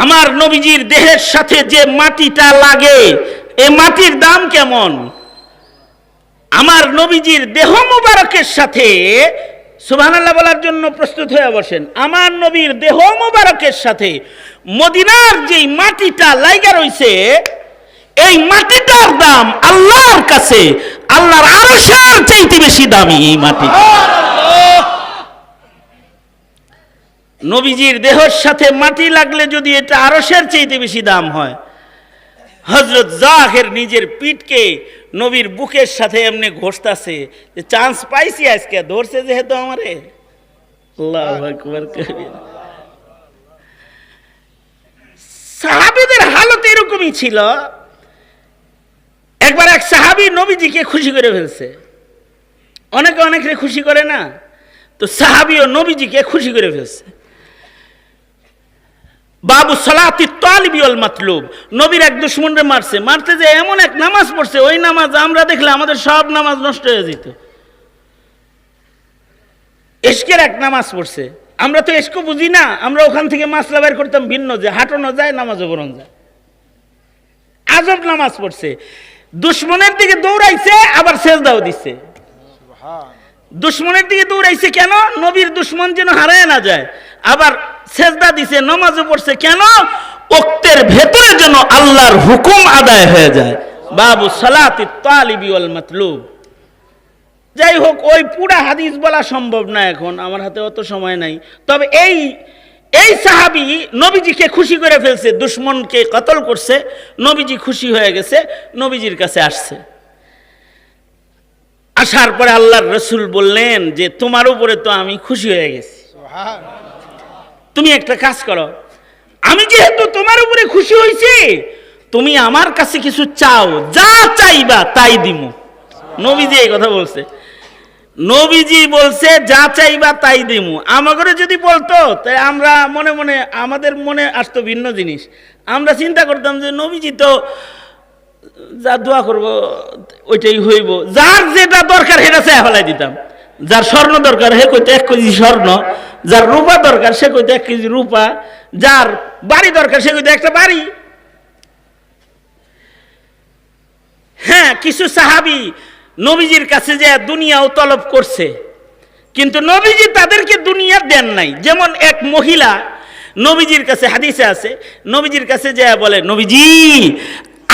আমার নবীজির দেহের সাথে যে মাটিটা লাগে, এই মাটির দাম কেমন? আমার নবীজির দেহ মোবারকের সাথে, সুবহানাল্লাহ বলার জন্য প্রস্তুত হয়ে বসেন, আমার নবীর দেহ মোবারকের সাথে মদিনার যেই মাটিটা লাইগা রইছে, এই মাটিটার দাম আল্লাহর কাছে আল্লাহর আরশের চাইতে বেশি দামি এই মাটি। নবীজির দেহের সাথে মাটি লাগলে যদি এটা আরশের চাইতে বেশি দাম হয়, হযরত জাহের নিজের পিঠকে নবীর বুকের সাথে এমনি ঘষতাছে যে চান্স পাইছি আজকে, ধরছে যেহেতু আমারে। আল্লাহু আকবার কবিরা। সাহাবীদের হালত এরকমই ছিল। একবার এক সাহাবী নবীজিকে খুশি করে ফেলছে। অনেকে অনেকরে খুশি করে না, তো সাহাবীও নবীজিকে খুশি করে ফেলছে। বাবু সালাতি তালিবি ওয়াল মাতলুব, নবীর এক দুশমনরে মারতে যে এমন এক নামাজ পড়ছে, ওই নামাজ আমরা দেখলে আমাদের সব নামাজ নষ্ট হয়ে যেত। ইশকের এক নামাজ পড়ছে, আমরা তো ইশক বুঝি না, আমরা ওখান থেকে মাসলা বের করতাম ভিন্ন, যে হাঁটানো যায় নামাজও বরণ যায়। আজব নামাজ পড়ছে, দুশমনের দিকে দৌড়াইছে আবার সেজদাও দিচ্ছে। দুশমনের দিকে দৌড়াইছে কেন? নবীর দুশমন যেন হারায় না যায়। আবার সেজদা দিছে, নামাজও পড়ছে কেন? ওক্তের ভেতরে যেন আল্লাহর হুকুম আদায় হয়ে যায়। বাবু সালাতি তালিবি ওয়াল মাতলুব। যাই হোক, ওই পুরা হাদিস বলা সম্ভব না এখন, আমার হাতে অত সময় নাই। তবে এই সাহাবী নবীজিকে খুশি করে ফেলছে, দুশমনকে কতল করছে, নবীজি খুশি হয়ে গেছে, নবীজির কাছে আসছে। আসার পরে আল্লাহর রাসূল বললেন যে তোমার উপরে তো আমি খুশি হয়ে গেছি, তুমি একটা কাজ করো, আমি যেহেতু তোমার উপরে খুশি হয়েছি, তুমি আমার কাছে কিছু চাও, যা চাইবা তাই দিমু। নবীজি এই কথা বলছে। নবীজি বলছে যা চাইবা তাই দিমু। আমাদের যদি বলতো, তাই আমরা মনে মনে, আমাদের মনে আসতো ভিন্ন জিনিস। আমরা চিন্তা করতাম যে নবীজি তো যা দোয়া করবো ওইটাই হইব, যার যেটা দরকার সেটা চাই ফেলাই দিতাম। যার স্বর্ণ দরকার সে কইতে 1 কেজি স্বর্ণ, যার রূপা দরকার সে কইতে 1 কেজি রূপা, যার বাড়ি দরকার সে কইতে একটা বাড়ি। হ্যাঁ, কিছু সাহাবী নবীজির কাছে যে দুনিয়াও তলব করছে, কিন্তু নবীজি তাদেরকে দুনিয়া দেন নাই। যেমন এক মহিলা নবীজির কাছে, হাদিসে আছে, নবীজির কাছে যে বলে, নবীজি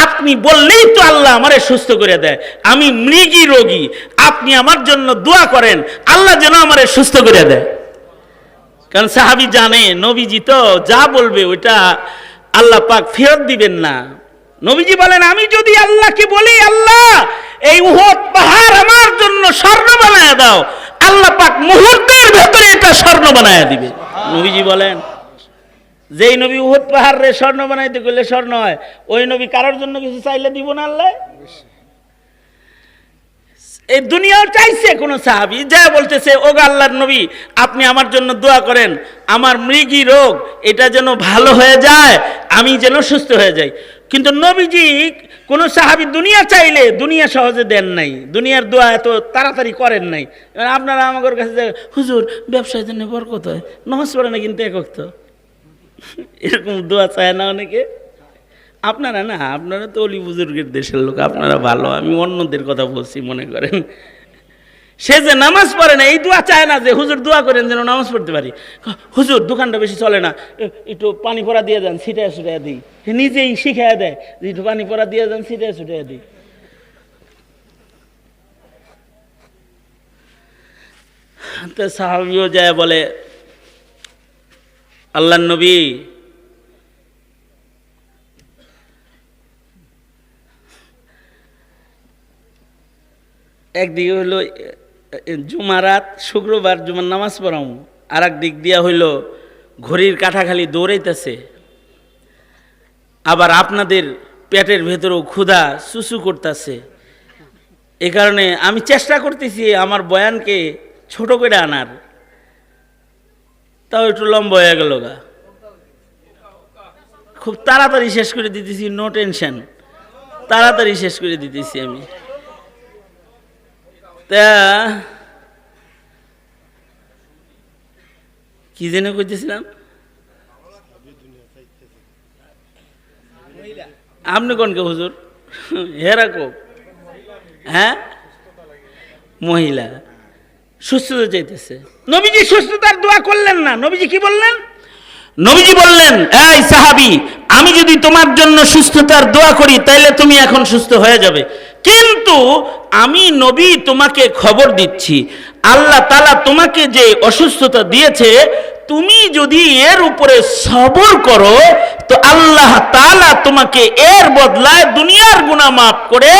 আপনি বললেই তো আল্লাহ আমারে সুস্থ করে দেয়, আমি মৃগী রোগী, আপনি আমার জন্য দোয়া করেন আল্লাহ যেন আমারে সুস্থ করে দেয়। কারণ সাহাবী জানে নবীজি তো যা বলবে ওইটা আল্লাহ পাক ফেরত দিবেন না। নবীজি বলেন, আমি যদি আল্লাহকে বলি আল্লাহ এই উহুদ পাহাড় আমার জন্য স্বর্ণ বানায় দাও, আল্লাহ পাক মুহূর্তের ভেতরে এটা স্বর্ণ বানায় দিবে। নবীজি বলেন, যেই নবী উহুদ পাহাড় রে স্বর্ণ বানাইতে গেলে স্বর্ণ হয়, ওই নবী কারোর জন্য কিছু চাইলে দিব না আল্লাহ? এই দুনিয়াও চাইছে কোন সাহাবী যা বলতেছে, ও আল্লাহর নবী আপনি আমার জন্য দোয়া করেন, আমার মৃগী রোগ এটা যেন ভালো হয়ে যায়, আমি যেন সুস্থ হয়ে যাই। কিন্তু নবীজি কোন সাহাবী দুনিয়া চাইলে দুনিয়া সহজে দেন নাই, দুনিয়ার দোয়া এত তাড়াতাড়ি করেন নাই। আপনারা আমার কাছে হুজুর ব্যবসায় জন্য বরকত হয়, নামাজ পড়ে না কিন্তু এক ওয়াক্ত, এরকম দোয়া চায় না অনেকে। আপনারা না, আপনারা তো অলি বুজুর্গের দেশের লোক, আপনারা ভালো, আমি অন্যদের কথা বলছি মনে করেন। সে যে নামাজ পড়ে না এই দোয়া চায় না যে হুজুর দোয়া করেন যেন নামাজ পড়তে পারি। হুজুর দোকানটা বেশি চলে না, একটু পানি পড়া দিয়ে যান, ছিটায় ছুটায় দিই। নিজেই শিখায় দেয় যে একটু পানি পড়া দিয়ে যান, ছিটায় ছুটায় দিই। তো সাহাবীও যায় বলে, আল্লাহর নবী একদিকে হইল জুমারাত, শুক্রবার জুমার নামাজ পড়াম, আর এক দিক দিয়া হইল ঘড়ির কাঁটা খালি দৌড়াইতেছে, আবার আপনাদের পেটের ভেতরেও ক্ষুধা সুসু করতেছে। এ কারণে আমি চেষ্টা করতেছি আমার বয়ানকে ছোট করে আনার, তাও একটু লম্বা হয়ে গেল গা, খুব তাড়াতাড়ি শেষ করে দিতেছি, নো টেনশন, তাড়াতাড়ি শেষ করে দিতেছি আমি। তা কি যেন কইতেছিলাম, আপনি কোনকে হুজুর? হেরা কো? হ্যাঁ, মহিলা সুস্থতা চাইতেছে। নবীজি সুস্থতার দোয়া করলেন না। নবীজি কি বললেন? নবীজি বললেন, এই সাহাবী, আমি যদি তোমার জন্য সুস্থতার দোয়া করি তাহলে তুমি এখন সুস্থ হয়ে যাবে, কিন্তু আমি নবী তোমাকে খবর দিচ্ছি, আল্লাহ তাআলা তোমাকে যে অসুস্থতা দিয়েছে, তুমি যদি এর উপরে সবর করো তো আল্লাহ তাআলা তোমাকে এর বদলায় দুনিয়ার গুনাহ মাফ করে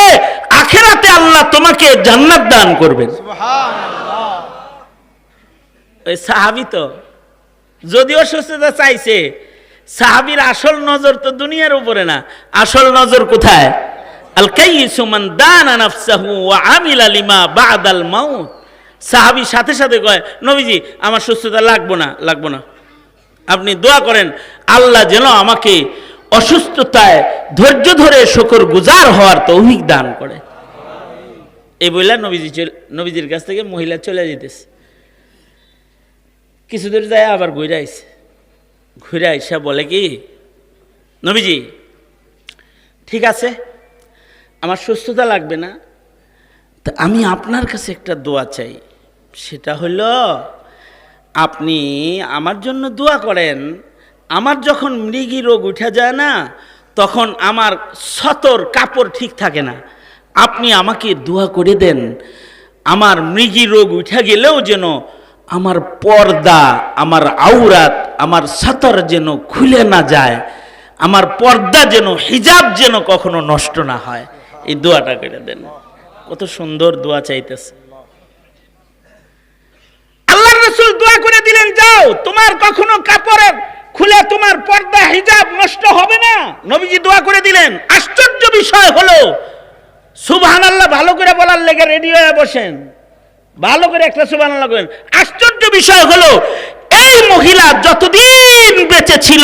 আখিরাতে আল্লাহ তোমাকে জান্নাত দান করবেন। সুবহানাল্লাহ। ওই সাহাবী তো যদিও সুস্থতা চাইছে, সাহাবীর আসল নজর তো দুনিয়ার উপরে না, আসল নজর কোথায়? আল কাইয়িসু মান দানা নাফসাহু ওয়া আমিলা লিমা বাদাল মাউত। সাহাবী সাথে সাথে কয়, নবীজি আমার সুস্থতা লাগবো না, আপনি দোয়া করেন আল্লাহ যেন আমাকে অসুস্থতায় ধৈর্য ধরে শুকর গুজার হওয়ার তৌফিক দান করে। এই বইলা নবীজির কাছ থেকে মহিলা চলে যেতেছে। কিছু দূর যায় আবার ঘুরে আইসা বলে কি, নবীজি ঠিক আছে আমার সুস্থতা লাগবে না, তা আমি আপনার কাছে একটা দোয়া চাই, সেটা হলো আপনি আমার জন্য দোয়া করেন, আমার যখন মৃগী রোগ উঠে যায় না তখন আমার সতর কাপড় ঠিক থাকে না, আপনি আমাকে দোয়া করে দেন আমার মৃগী রোগ উঠে গেলেও যেন আমার পর্দা, আমার আউরাত, আমার সতর যেন খুলে না যায়, আমার পর্দা যেন, হিজাব যেন কখনো নষ্ট না হয়, এই দোয়াটা করে দেন। কত সুন্দর দোয়া চাইতেছে। আল্লাহর রাসূল দোয়া করে দিলেন, যাও তোমার কখনো কাপড়ের খুলে তোমার পর্দা হিজাব নষ্ট হবে না। নবীজি দোয়া করে দিলেন। আশ্চর্য বিষয় হলো, সুবহানাল্লাহ ভালো করে বলার লেগে রেডি হয়ে বসেন, ভালো করে একটা সুবহানাল্লাহ করেন। আশ্চর্য বিষয় হলো, এই মহিলা যতদিন বেঁচে ছিল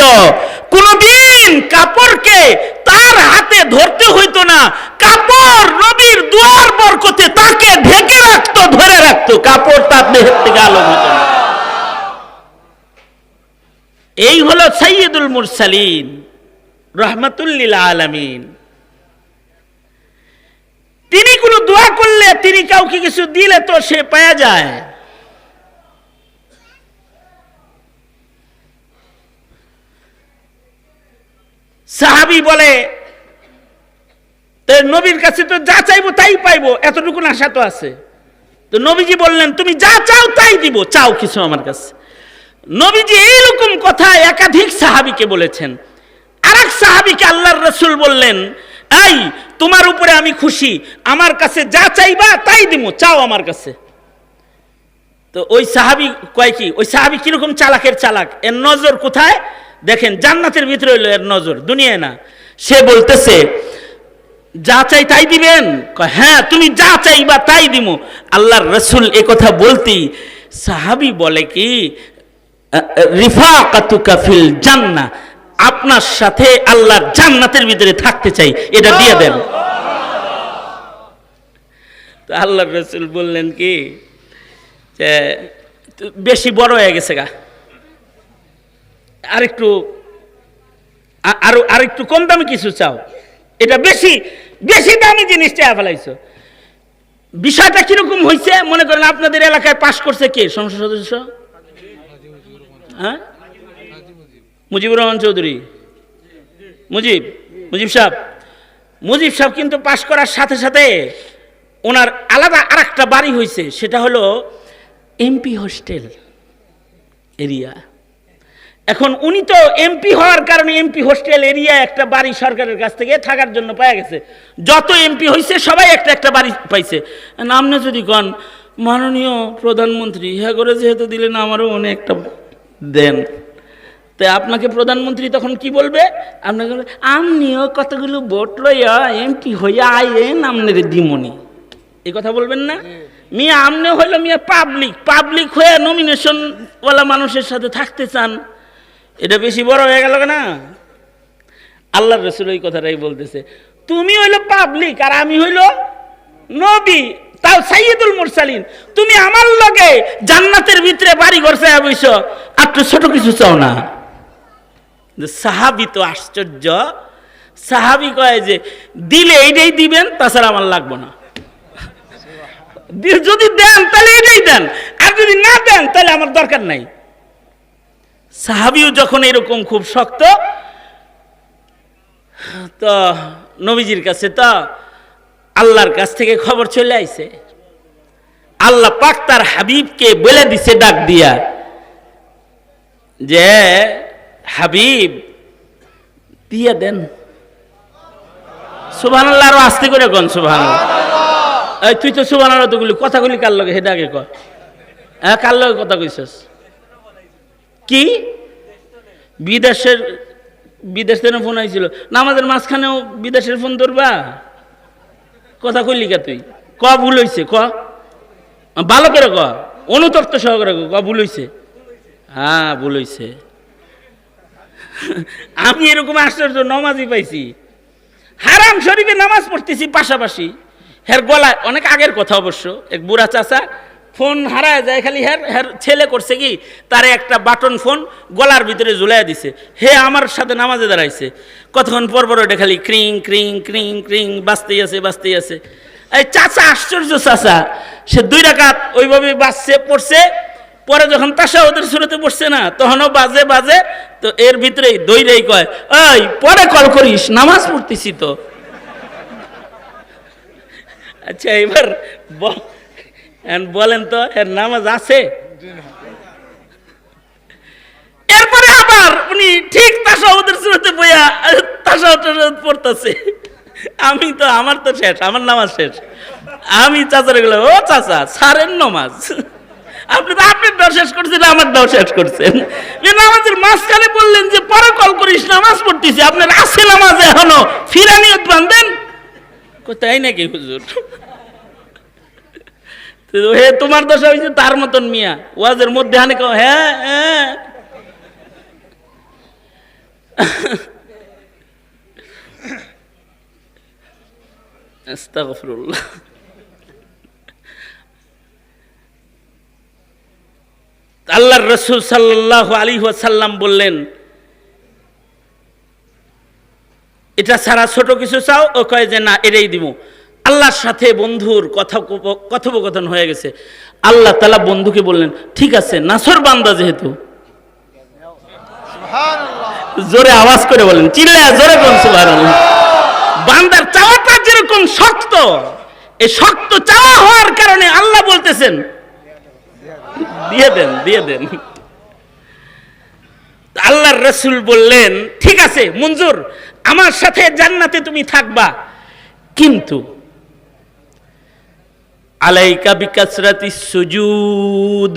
কোনদিন কাপড়কে তার হাতে ধরতে হইতো না, কাপড় নবীর দুয়ার বরকতে তাকে ঢেকে রাখতো, ধরে রাখতো, কাপড় তার দেহের থেকে আলো হতো না। এই হলো সাইয়্যিদুল মুরসালিন রাহমাতুল লিল আলামিন। তিনি কোনো দোয়া করলে, তিনি কাউকে কিছু দিলে তো সে পাওয়া যায়। সাহাবী বলে, নবীর কাছে তো যা চাইবো তাই পাইবো, এতটুকু আশা তো আছে। তো নবীজি বললেন, তুমি যা চাও তাই দিব, চাও কিছু আমার কাছে। নবীজি এইরকম কথা একাধিক সাহাবীকে বলেছেন। আরেক সাহাবীকে আল্লাহর রাসূল বললেন, এই তোমার উপরে আমি খুশি, আমার কাছে যা চাইবা তাই দিব, চাও আমার কাছে। তো ওই সাহাবী কয় কি, ওই সাহাবী কিরকম চালাকের চালাক, এর নজর কোথায় দেখেন, জান্নাতের ভিতরে হইলো এর নজর, দুনিয়ায় না। সে বলতেছে, যা চাই তাই দিবেন? হ্যাঁ, তুমি যা চাইবা তাই দিব। আল্লাহর রাসূল এ কথা বলতেই সাহাবী বলে কি, রিফাকাতুকা ফিল জান্নাহ, আপনার সাথে আল্লাহর জান্নাতের ভিতরে থাকতে চাই, এটা দিয়ে দেন। তো আল্লাহর রাসূল বললেন কি, যে বেশি বড় হয়ে গেছে গা, আরেকটু কম দামি কিছু চাও, এটা বেশি দামি জিনিস চেয়ে ফেলাইছো। বিষয়টা কিরকম হয়েছে মনে করেন, আপনাদের এলাকায় পাশ করছে কে সংসদ সদস্য? হ্যাঁ, মুজিবুর রহমান চৌধুরী, মুজিব সাহেব কিন্তু পাশ করার সাথে সাথে ওনার আলাদা আরেকটা বাড়ি হয়েছে, সেটা হলো এমপি হোস্টেল এরিয়া। এখন উনি তো এমপি হওয়ার কারণে এমপি হোস্টেল এরিয়া একটা বাড়ি সরকারের কাছ থেকে থাকার জন্য পাওয়া গেছে। যত এমপি হয়েছে সবাই একটা বাড়ি পাইছে। নামনে যদি কন মাননীয় প্রধানমন্ত্রী, হ্যাঁ করে যেহেতু দিলেন আমারও অনেকটা দেন, তাই আপনাকে প্রধানমন্ত্রী তখন কি বলবে, আপনাকে আমনিও কতগুলো ভোট লইয়া এমপি হইয়া আইন আমনের দিমনি, এই কথা বলবেন না? মিয়া আমনে হইল মিয়া পাবলিক হয়ে নমিনেশন ওয়ালা মানুষের সাথে থাকতে চান, এটা বেশি বড় হয়ে গেল না? আল্লাহর রাসূল ওই কথাটাই বলতেছে, তুমি হইল পাবলিক আর আমি হইল নবী, তাও সাইয়্যিদুল মুরসালিন, তুমি আমার লগে জান্নাতের ভিতরে বাড়ি ঘর চাইয়া বইছো, আর তো ছোট কিছু চাও না। সাহাবী তো আশ্চর্য, সাহাবী কয় যে দিলে এইটাই দিবেন, তাছাড়া আমার লাগবে না। যদি দেন তাহলে এটাই দেন, আর যদি না দেন তাহলে আমার দরকার নাই। সাহাবীও যখন এরকম খুব শক্ত, তো নবীজির কাছে তো আল্লাহর কাছ থেকে খবর চলে আইছে। আল্লাহ পাক তার হাবিবকে বলে দিছে ডাক দিয়া যে হাবিব দিয়ে দেন। সুবহানাল্লাহ, আরো আস্তে করে কোন সুবহানাল্লাহ। এই তুই তো সুবহানাল্লাহ তো গুলি কথাগুলি কার লগে হেডা আগে কর। হ্যাঁ, কার লগে কথা কইছস? কি বিদেশ থেকে ফোন আইছিল? নামাজের মাঝখানেও বিদেশের ফোন ধরবা? কথা কইলি কা তুই? ক ভুল হইছে, ক ভালো করে ক, অনুতপ্ত সহকারে ক ভুল হইছে। হ্যাঁ ভুল হইছে। আমি এরকম আশ্চর্য নামাজই পাইছি, হারাম শরীফে নামাজ পড়তেছি পাশাপাশি, হের গলায়, অনেক আগের কথা অবশ্য, এক বুড়া চাচা ফোন হারায় যায়, খালি হের ছেলে করছে কি তারে একটা বাটন ফোন গলার ভিতরে ঝুলাই দিছে, হে আমার সাথে নামাজে দাঁড়াইছে, কতক্ষণ পর পর ওটা খালি ক্রিং ক্রিং ক্রিং ক্রিং বাজতেই আছে। এই চাচা আশ্চর্য চাচা, সে 2 রাকাত ওইভাবে বাজছে পড়ছে, পরে যখন তাশাহুদের সূরাতে পড়ছে না, তখনও বাজে, তো এর ভিতরেই দইরাই কয়, ওই পরে কল করিস, নামাজ পড়তেছি তো। আচ্ছা এবার বলেন তো এর নামাজ আছে? এরপরে আবার উনি ঠিক তাশাহুদের সূরাতে বইয়া তাশাহুদ পড়তেছে। আমার তো শেষ, আমার নামাজ শেষ। আমি চাচারে গেলাম, ও চাচা সারেন নামাজ, আপনি তো আপনার দাও শেষ করছেন, আমার দাও শেষ করছেন। নামাজের মাঝখানে বললেন যে পরে কল করিস, নামাজ পড়তেছি, আপনার আছে নামাজে এখনো ফিরানিয়ত বাঁধবেন? তাই নাকি হুজুর? হে তোমার দশা হয়েছে তার মতন মিয়া, ওয়াজের মধ্যে হানে কও হ্যাঁ হ্যাঁ। আস্তাগফিরুল্লাহ। আল্লাহর রাসূল সাল্লাল্লাহু আলাইহি ওয়াসাল্লাম বললেন, এটা ছাড়া ছোট কিছু চাও? ও কয় যে না, এটাই দিব। আল্লাহর সাথে বন্ধুর কথোপকথন হয়ে গেছে। আল্লাহ তাআলা বন্ধুকে বললেন, ঠিক আছে, নাছর বান্দা যেহেতু, জোরে আওয়াজ করে বলেন, চিল্লায়া জোরে কোন সুবহানাল্লাহ। বান্দার চাওয়াটা যেরকম শক্ত, এই শক্ত চাওয়া হওয়ার কারণে আল্লাহ বলতেছেন দিয়ে দেন। আল্লাহর রাসূল বললেন, ঠিক আছে মঞ্জুর, আমার সাথে জান্নাতে তুমি থাকবা, কিন্তু আলাইকা বিকাসরাতিস সুজুদ,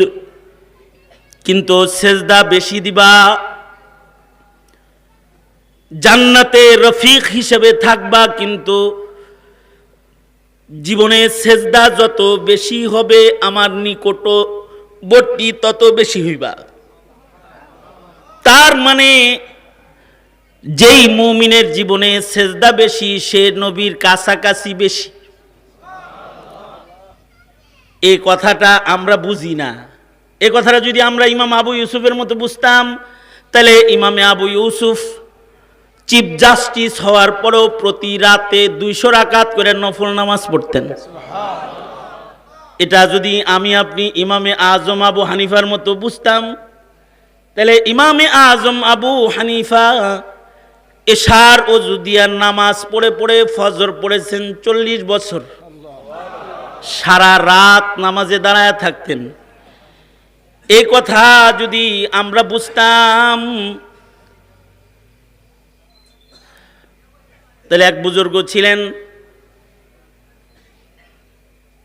কিন্তু সেজদা বেশি দিবা। জান্নাতে রফিক হিসেবে থাকবা, কিন্তু জীবনে সেজদা যত বেশি হবে আমার নিকটবর্তী তত বেশি হইবা। তার মানে যেই মুমিনের জীবনে সেজদা বেশি, সে নবীর কাছাকাছি বেশি। এই কথাটা আমরা বুঝি না। এই কথাটা যদি আমরা ইমাম আবু ইউসুফের মতো বুঝতাম, তাহলে ইমামে আবু ইউসুফ চিফ জাস্টিস হওয়ার পরেও প্রতি রাতে 200 রাকাত করে নফল নামাজ পড়তেন। এটা যদি আপনি ইমামে আজম আবু হানিফার মতো বুঝতাম, তাহলে ইমামে আজম আবু হানিফা এশার ওযু দিয়া নামাজ পড়ে ফজর পড়েছেন 40 বছর, সারা রাত নামাজে দাঁড়ায় থাকতেন। এই কথা যদি আমরা বুঝতাম, তাহলে এক বুজুর্গ ছিলেন,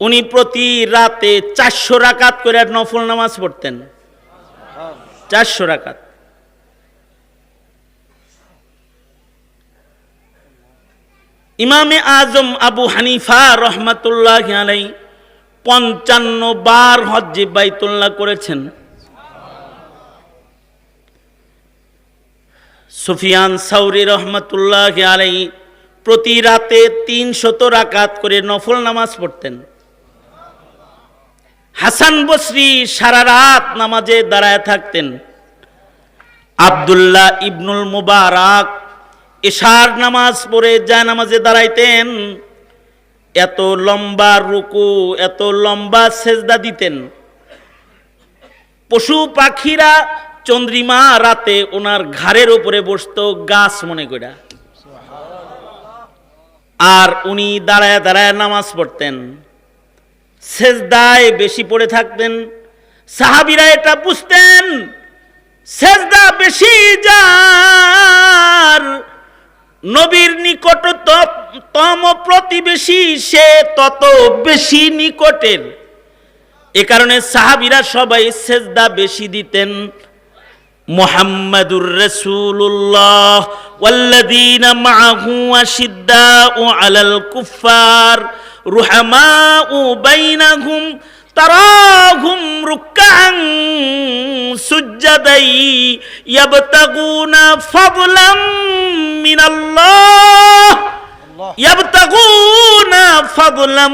উনি প্রতি রাতে 400 রাকাত করে নফল নামাজ পড়তেন। 400 রাকাত। ইমামে আজম আবু হানিফা রহমাতুল্লাহি আলাইহি 55 বার হজ্জে বাইতুল্লাহ করেছেন। সুফিয়ান সাউরি রহমাতুল্লাহি আলাইহি প্রতি রাতে 300 রাকাত করে নফল নামাজ পড়তেন। হাসান বসরি সারা রাত নামাজে দাঁড়ায় থাকতেন। আব্দুল্লাহ ইবনুল মুবারক এশার নামাজ পড়ে যায় নামাজে দাঁড়াইতেন, এত লম্বা রুকু, এত লম্বা সেজদা দিতেন, পশু পাখিরা চন্দ্রিমা রাতে ওনার ঘাড়ের উপরে বসতো গাছ মনে করে, আর উনি দাঁড়ায় দাঁড়ায় নামাজ পড়তেন, সেজদায় বেশি পড়ে থাকতেন। সাহাবীরা এটা বুঝতেন, সেজদা বেশি যার নবীর নিকটতম প্রতিবেশী সে তত বেশি নিকটের। এ কারণে সাহাবীরা সবাই সেজদা বেশি দিতেন। মুহাম্মাদুর রাসূলুল্লাহ ওয়াল্লাযীনা মাআহু আশিদ্দাউ আলাল কুফফার রুহামাউ বাইনাহুম তারাহুম রুকআন সুজদাই ইয়াবতাগুনা ফাদলাম মিনাল্লাহ ইয়াবতাগুনা ফাদলাম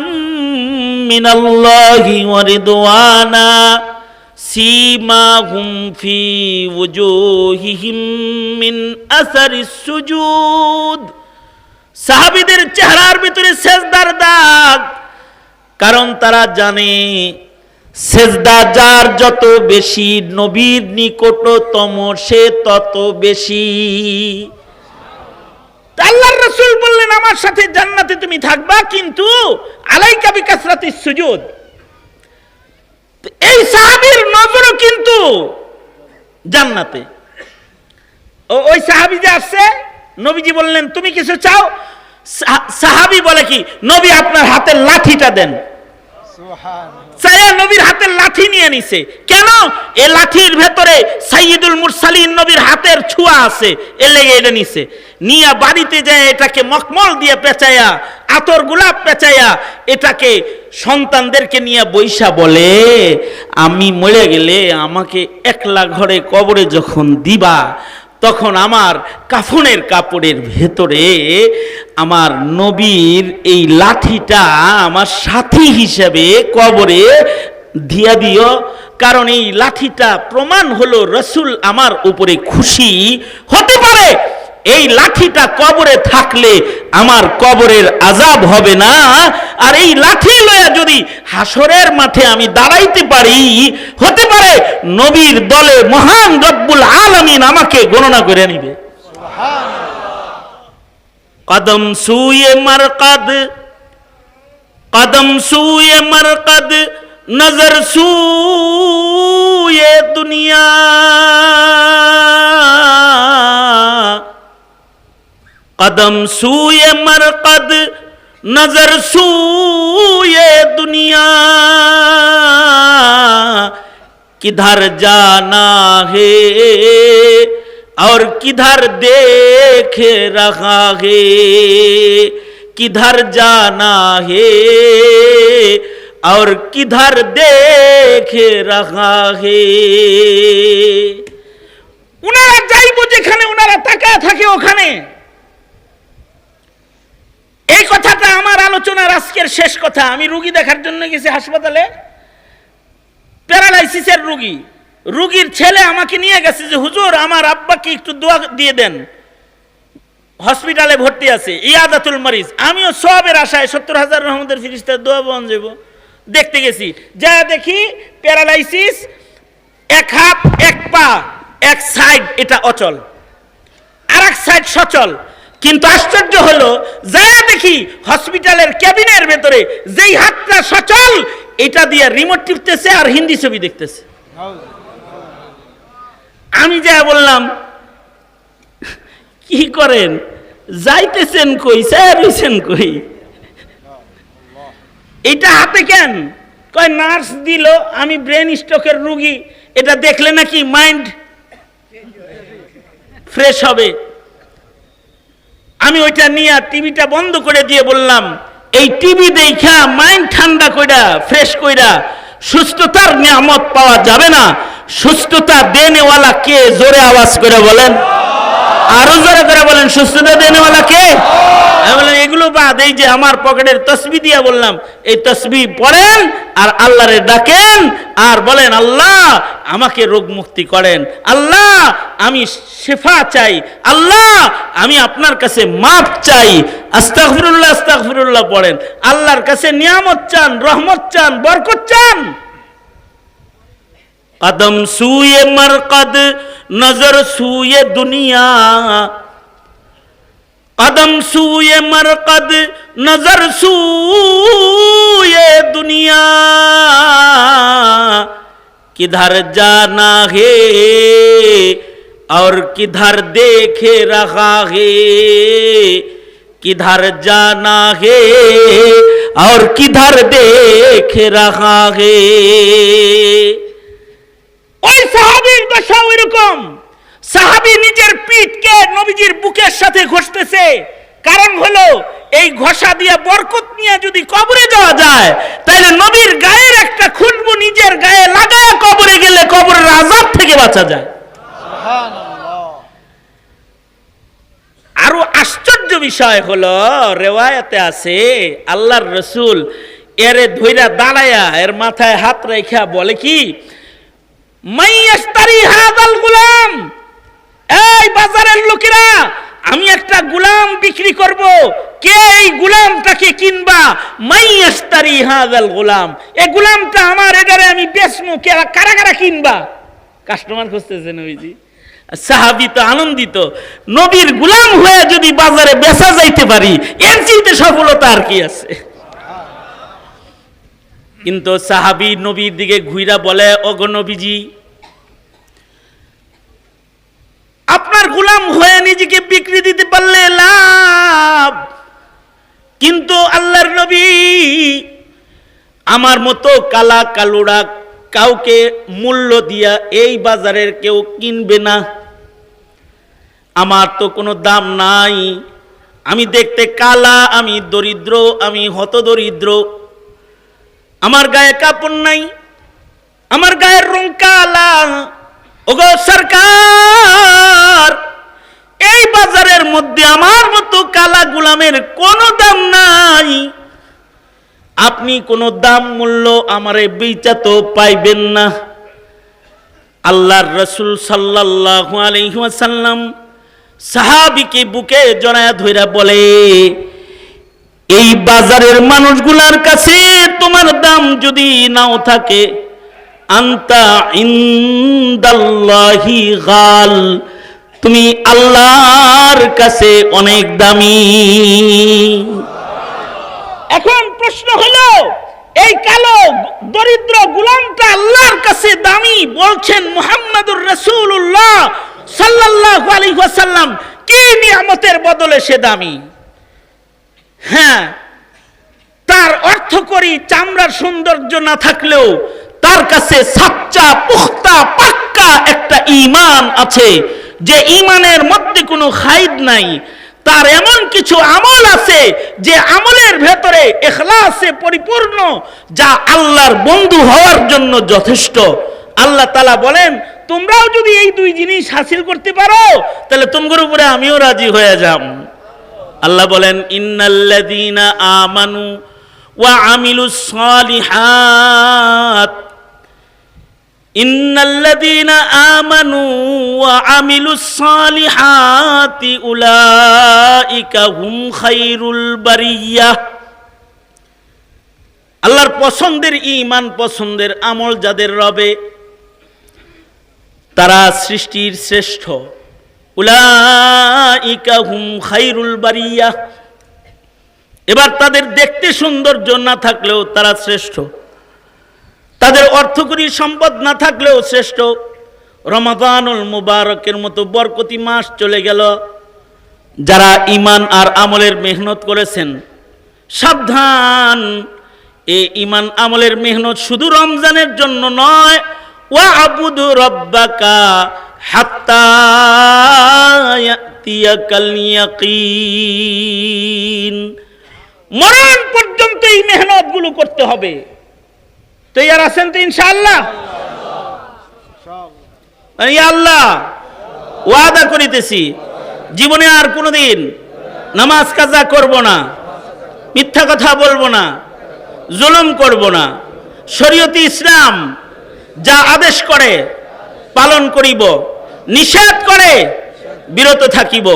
মিনাল্লাহি ওয়া রিদওয়ানা সীমাহুম ফি ওজুহিহিম মিন আসারিস সুজুদ। সাহাবীদের চেহারার ভিতরে সেজদার দাগ, কারণ তারা জানে সেজদা যার যত বেশি নবীর নিকটতম সে তত বেশি। আল্লাহর রাসূল বললেন আমার সাথে জান্নাতে তুমি থাকবা, কিন্তু আলাইকা বিকাসরাতিস সুজুদ। এই সাহাবীর নজরও কিন্তু জান্নাতে। ওই সাহাবী যে আসছে, নবীজি বললেন তুমি কিছু চাও? সাহাবী বলে কি, নবী আপনার হাতের লাঠিটা দেন। নবীর হাতের লাঠি নিয়ে নিছে। কেন? এই লাঠির ভেতরে সাইয়্যিদুল মুরসালিন নবীর হাতের ছোঁয়া আছে, এর লেগে এটা নিছে। নিয়া বাড়িতে যায় এটাকে মখমল দিয়ে পেঁচাইয়া, আতর গোলাপ পেঁচাইয়া এটাকে সন্তানদেরকে নিয়ে বৈশা বলে, আমি মরে গেলে আমাকে একলা ঘরে কবরে যখন দিবা, তখন আমার কাফনের কাপড়ের ভেতরে আমার নবীর এই লাঠিটা আমার সাথী হিসেবে কবরে দিয়া দিও, কারণ এই লাঠিটা প্রমাণ হলো রাসূল আমার উপরে খুশি হতে পারে। এই লাঠিটা কবরে থাকলে আমার কবরের আযাব হবে না, আর এই লাঠি লয়া যদি হাসরের মাঠে আমি দাঁড়াইতে পারি, হতে পারে নবীর দলে মহান রব্বুল আলামিন আমাকে গণনা করে নিবে। কদম সুয়ে মারকাদ, কদম সুয়ে মারকাদ, নজর সুয়ে দুনিয়া, कदम सूए मरकद नजर सूए दुनिया, किधर जाना है और किधर देख रहा है, किधर जाना है और किधर देख रहा है। उनारा যাইবো যেখানে উনারা তাকায় থাকে ওখানে। এই কথাটা আমার আলোচনার আজকের শেষ কথা। আমি রোগী দেখার জন্য গেছি হাসপাতালে, প্যারালাইসিসের রোগী। রোগীর ছেলে আমাকে নিয়ে গেছে যে হুজুর আমার আব্বাকে একটু দোয়া দিয়ে দেন, হসপিটালে ভর্তি আছে, ইয়াদাতুল মরিজ। আমিও সওয়াবের আশায় 70,000 রহমতের ফেরেশতার দোয়া বন যাব দেখতে গেছি। যা দেখি প্যারালাইসিস, এক হাত এক পা এক সাইড এটা অচল, আর এক সাইড সচল। কিন্তু আশ্চর্য হলো, যা দেখি হসপিটালের ক্যাবিনের ভেতরে যেই হাতটা সচল এটা দিয়ে রিমোট টিপতেছে আর হিন্দি ছবি দেখতেছে। আমি যা বললাম কি করেন, যাইতেছেন কই, চাইছেন কই, এটা হাতে কেন? কয় নার্স দিল, আমি ব্রেন স্ট্রোকের রোগী, এটা দেখলে নাকি মাইন্ড ফ্রেশ হবে। আমি ওইটা নিয়ে টিভিটা বন্ধ করে দিয়ে বললাম, এই টিভি দেখা মাইন্ড ঠান্ডা কইরা ফ্রেশ কইরা সুস্থতার নিয়ামত পাওয়া যাবে না। সুস্থতা দেনেওয়ালা কে? জোরে আওয়াজ করে বলেন, আরো জোরে করে বলেন, সুস্থতা দেনেওয়ালা কে? আমি বললাম এগুলো বাদ, অর্থাৎ এই যে আমার পকেটের তসবিহ দিয়া বললাম, এই তসবিহ পড়েন আর আল্লাহরে ডাকেন আর বলেন, আল্লাহ আমাকে রোগ মুক্তি করেন, আল্লাহ আমি শিফা চাই, আল্লাহ আমি আপনার কাছে মাফ চাই, আস্তাগফিরুল্লাহ আস্তাগফিরুল্লাহ পড়েন, আল্লাহর কাছে নিয়ামত চান, রহমত চান, বরকত চান। কদম সুয়ে মরকদ নজর সুয়ে দুনিয়া, कदम सूए मरकद नजर सूए दुनिया, किधर जाना है और किधर देखे रहा है, किधर जाना है और किधर देख रहा है। ওই সাহাবীর দশা ওইরকম। সাহাবী নিজের পিঠকে নবীজির বুকের সাথে ঘষতেছে, কারণ হলো এই ঘষা দিয়ে বরকত নিয়ে যদি কবরে যাওয়া যায় তাহলে নবীর গায়ের একটা খুশবু নিজের গায়ে লাগায় কবরে গেলে কবরের আযাব থেকে বাঁচা যায়। সুবহানাল্লাহ। আরো আশ্চর্য বিষয় হলো রিওয়ায়াতে আছে আল্লাহর রাসূল এরে ধইরা দাঁড়ায়া এর মাথায় হাত রাখা বলে কি, মাইয়াশতারি হাযাল গুলাম, এই বাজারের লোকেরা আমি একটা গোলাম বিক্রি করব, কে এই গোলামটাকে কিনবা? মাইয়াশতারি হাযাল গোলাম, এই গোলামটা আমার, এটারে আমি বেচমু, কারা কারা কিনবা? কাস্টমার খুঁজতেছে নবীজি। সাহাবী তো আনন্দিত, নবীর গোলাম হয়ে যদি বাজারে বেচা যাইতে পারি এর চেয়ে সফলতা আর কি আছে। কিন্তু সাহাবী নবীর দিকে ঘুইরা বলে, ওগো নবীজি, আপনার গোলাম হয়ে নিজেকে বিক্রি দিতে পারলে লাভ, কিন্তু আল্লাহর নবী আমার মতো কালা কালুড়া কাউকে মূল্য দিয়া এই বাজারের কেউ কিনবে না, আমার তো কোনো দাম নাই, আমি দেখতে কালা, আমি দরিদ্র, আমি হতদরিদ্র, আমার গায়ে কাপড় নাই, আমার গায়ের রং কালা, ওগো সরকার এই বাজারের মধ্যে আমার মতো কালা গোলামের কোনো দাম নাই, আপনি কোনো দাম মূল্য আমারে বেচা তো পাইবেন না। আল্লাহর রাসূল সাল্লাল্লাহু আলাইহি ওয়াসাল্লাম সাহাবীকে বুকে জড়ায়া ধইরা বলে, এই বাজারের মানুষগুলার কাছে তোমার দাম যদি নাও থাকে, আনতা ইনদাল্লাহি গাল, তুমি আল্লাহর কাছে অনেক দামি। এখন প্রশ্ন হলো, এই কালো দরিদ্র গোলামটা আল্লাহর কাছে দামি বলছেন মুহাম্মদুর রাসূলুল্লাহ সাল্লাল্লাহু আলাইহি ওয়াসাল্লাম, কি নিয়ামতের বদলে সে দামি? হ্যাঁ, তার অর্থকরী চামড়ার সৌন্দর্য না থাকলেও তার কাছে সাচ্চা পুখতা পাক্কা একটা ঈমান আছে, যে ঈমানের মধ্যে কোনো খাইদ নাই। তার এমন কিছু আমল আছে যে আমলের ভেতরে ইখলাসে পরিপূর্ণ, যা আল্লাহর বন্ধু হওয়ার জন্য যথেষ্ট। আল্লাহ তাআলা বলেন, তোমরাও যদি এই দুই জিনিস হাসিল করতে পারো তাহলে তোমাদের উপরে আমিও রাজি হয়ে যাব। আল্লাহ বলেন, ইন্নাল্লাযীনা আমানু ওয়া আমিলুস সালিহাত, ইন্নাল্লাযীনা আমানু ওয়া আমিলুস সালিহাতি উলাইকা হুম খায়রুল বারিয়াহ। আল্লাহর পছন্দের ঈমান, পছন্দের আমল যাদের রবে, তারা সৃষ্টির শ্রেষ্ঠ। উলাইকা হুম খায়রুল বারিয়াহ। এবার তাদের দেখতে সৌন্দর্য না থাকলেও তারা শ্রেষ্ঠ, তাদের অর্থকরী সম্পদ না থাকলেও শ্রেষ্ঠ। রমাদানুল মুবারকের মতো বরকতি মাস চলে গেল, যারা ঈমান আর আমলের মেহনত করেছেন সাবধান, এই ঈমান আমলের মেহনত শুধু রমজানের জন্য নয়। ওয়া আবুদু রাব্বাকা হাত্তা ইয়াতিয়াকাল ইয়াকিন, মরণ পর্যন্ত এই মেহনত গুলো করতে হবে। তৈয়ার আছেন তো ইনশাআল্লাহ? আল্লাহ ওয়াদা করিতেছি, জীবনে আর কোনোদিন নামাজ কাজা করব না, মিথ্যা কথা বলবো না, জুলুম করব না, শরীয়তে ইসলাম যা আদেশ করে পালন করিব, নিষেধ করে বিরত থাকিব।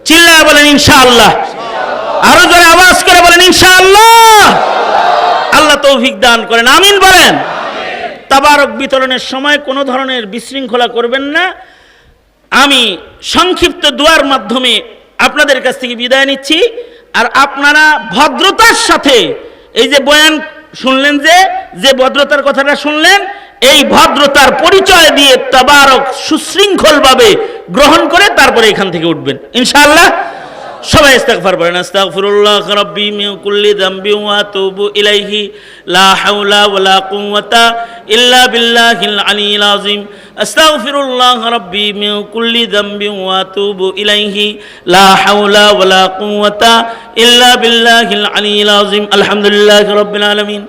চিল্লায় বলেন ইনশাআল্লাহ। আরো জোরে আওয়াজ করে বলেন ইনশাআল্লাহ। আল্লাহ তৌফিক দান করেন, আমিন বলেন। তাবারক বিতরণের সময় কোনো ধরনের বিশৃঙ্খলা করবেন না। আমি সংক্ষিপ্ত দোয়ার মাধ্যমে আপনাদের কাছ থেকে বিদায় নিচ্ছি। আর আপনারা ভদ্রতার সাথে এই যে বয়ান শুনলেন, যে ভদ্রতার কথাটা শুনলেন, এই ভদ্রতার পরিচয় দিয়ে তাবারক সুশৃঙ্খলভাবে গ্রহণ করে তারপরে এখান থেকে উঠবেন ইনশাআল্লাহ। সবাই ইস্তিগফার পড়েন। আস্তাগফিরুল্লাহ রাব্বি মিন কুল্লি যামবি ওয়া আতুবু ইলাইহি লা হাওলা ওয়ালা কুওয়াতা ইল্লা বিল্লাহিল আলিয়্যিল আযীম। আস্তাগফিরুল্লাহ রাব্বি মিন কুল্লি যামবি ওয়া আতুবু ইলাইহি লা হাওলা ওয়ালা কুওয়াতা ইল্লা বিল্লাহিল আলিয়্যিল আযীম। আলহামদুলিল্লাহি রাব্বিল আলামিন।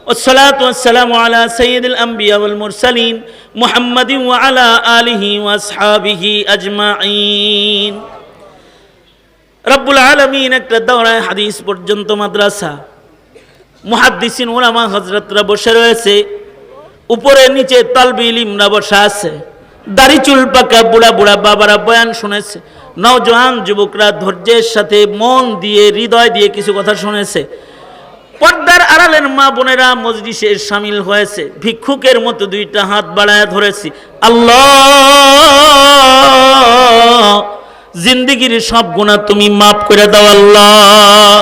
والصلاة والسلام على سيد الأنبياء والمرسلين محمد وعلى آله وأصحابه أجمعين। রব্বুল আলামিন একটা দাওরায়ে হাদিস পর্যন্ত মাদ্রাসা, মুহাদ্দিসিন উলামা হযরতরা বসে রয়েছে, উপরে নিচে তালবে ইলমরা বসা আছে, দাড়ি চুল পাকা বুড়া বুড়া বাবারা বয়ান শুনেছে, নওজোয়ান যুবকরা ধৈর্যের সাথে মন দিয়ে হৃদয় দিয়ে কিছু কথা শুনেছে, পর্দার আড়ালের মা বোনেরা মজলিসে শামিল হয়েছে, ভিক্ষুকের মতো দুইটা হাত বাড়ায় ধরেছি। আল্লাহ জিন্দেগির সব গুনাহ তুমি মাফ করে দাও আল্লাহ।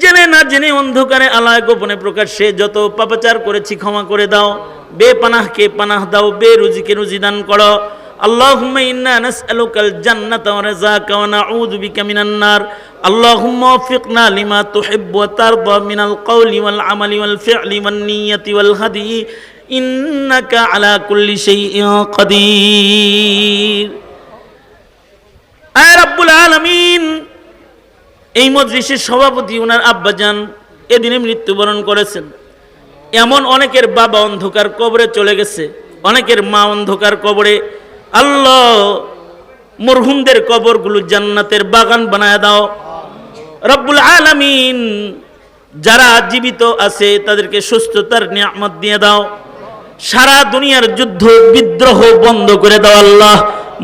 জেনে না জেনে অন্ধকারে আলায় গোপনে প্রকাশ্যে যত পাপাচার করেছি ক্ষমা করে দাও। বেপানাহকে পানাহ দাও, বেরুজিকে রুজি দান করো। আল্লাহুম্মা ইন্না নাসআলুকাল জান্নাতা ওয়া রিযাকা ওয়া নাউযু বিকা মিনান নার। আল্লাহুম্মা ওয়াফিকনা লিমা তুহিব্বু ওয়া তারদা মিনাল কওলি ওয়াল আমালি ওয়াল ফি'লি ওয়ান নিয়্যাতি ওয়াল হাদি ইন্নাকা আলা কুল্লি শাইইন কাদির। আয় রব্বুল আলামিন, এই মজলিসের সভাপতি ওনার আব্বাজান এদিনে মৃত্যুবরণ করেছেন। এমন অনেকের বাবা অন্ধকার কবরে চলে গেছে, অনেকের মা অন্ধকার কবরে। আল্লাহ মরহুমদের কবরগুলো জান্নাতের বাগান বানায় দাও রব্বুল আলামিন। যারা জীবিত আছে তাদেরকে সুস্থতার নিয়ামত দিয়ে দাও। সারা দুনিয়ার যুদ্ধ বিদ্রোহ বন্ধ করে দাও আল্লাহ।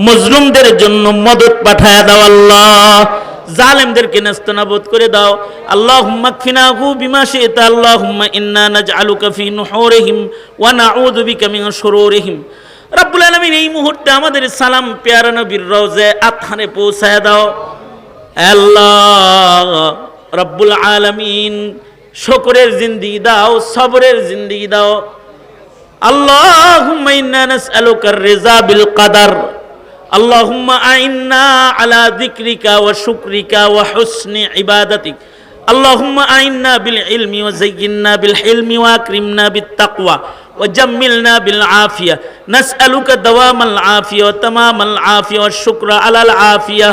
মজলুমদের জন্য মদদ পাঠায় দাও আল্লাহ। জালেমদেরকে নাস্তানাবুদ করে দাও। আল্লাহুম্মা কফিনাহু বিমা শি'তা। আল্লাহুম্মা ইন্না নাজআলুকা ফি নুহুরিহিম ওয়া নাউযু বিকা মিন শুরুরিহিম। রব্বুল আলামিন, এই মুহূর্তে আমাদের সালাম প্যারা নবীর রওজায়ে আতহারে পৌঁছায় দাও আল্লাহ। রব্বুল আলামিন, শুকরের জিন্দেগি দাও, সবরের জিন্দেগি দাও। আল্লাহুম্মা ইন্না নাসআলুকার রিজা বিল কদর। আল্লাহুম্মা আইন্না আলা যিকরিকা ওয়া শুকরিকা ওয়া হুসনি ইবাদাতিক। আল্লাহুম্মা আইন্না বিল ইলমি ওয়া যায়্যিননা বিল হিলমি ওয়া আকরিমনা বিত তাকওয়া ওয়া জাম্মিলনা বিল আফিয়া। নাসআলুকা দাওয়ামাল আফিয়া ওয়া তামামাল আফিয়া ওয়া শুকরা আলাল আফিয়া।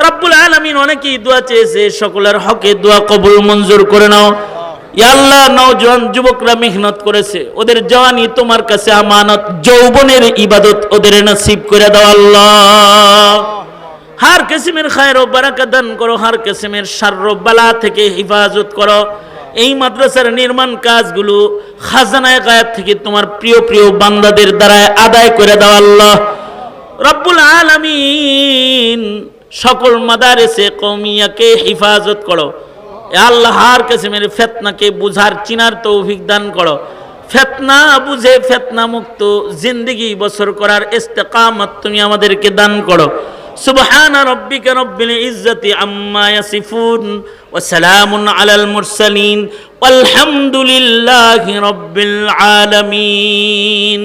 রব্বুল আলামিন, অনেকেই দোয়া চেয়েছে, সকলের হকে দোয়া কবুল মঞ্জুর করে নাও। ইয়া আল্লাহ, নওজোয়ান যুবকরা মেহনত করেছে, ওদের জওয়ানি তোমার কাছে আমানত, যৌবনের ইবাদত ওদের নসিব করে দাও আল্লাহ। হার কিসমের খায়ের ও বারাকাত দান করো, হার কিসমের শারর ও বালা থেকে হেফাজত করো। এই মাদ্রাসার নির্মাণ কাজগুলো খাজানায়ে গায়ব থেকে তোমার প্রিয় প্রিয় বান্দাদের দ্বারা আদায় করে দাও আল্লাহ রব্বুল আলামিন। সকল মাদারেসে কওমিয়াকে হেফাজত করো আল্লাহ। হার কিসমের ফিতনাকে বুঝার চিনার তৌফিক দান করো। ফিতনা বুঝে ফিতনা মুক্ত জিন্দেগি বসর করার ইস্তেকামত তুমি আমাদেরকে দান করো। সুবহানা রাব্বিকা রাব্বিল ইজ্জাতি আম্মা ইয়াসিফুন ওয়া সালামুন আলাল মুরসালিন ওয়ালহামদুলিল্লাহি রাব্বিল আলামিন।